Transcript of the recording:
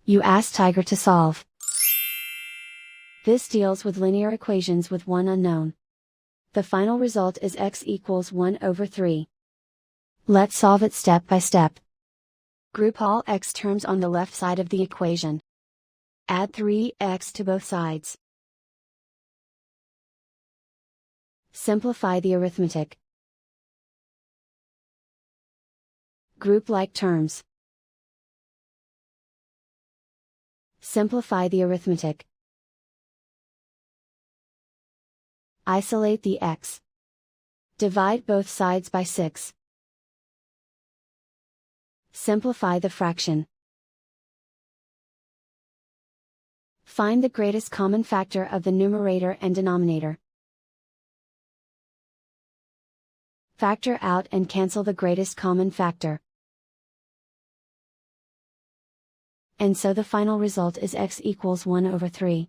You ask Tiger to solve. This deals with linear equations with one unknown. The final result is x equals 1 over 3. Let's solve it step by step. Group all x terms on the left side of the equation. Add 3x to both sides. Simplify the arithmetic. Group like terms. Simplify the arithmetic. Isolate the x. Divide both sides by 6. Simplify the fraction. Find the greatest common factor of the numerator and denominator. Factor out and cancel the greatest common factor. And so the final result is x equals 1 over 3.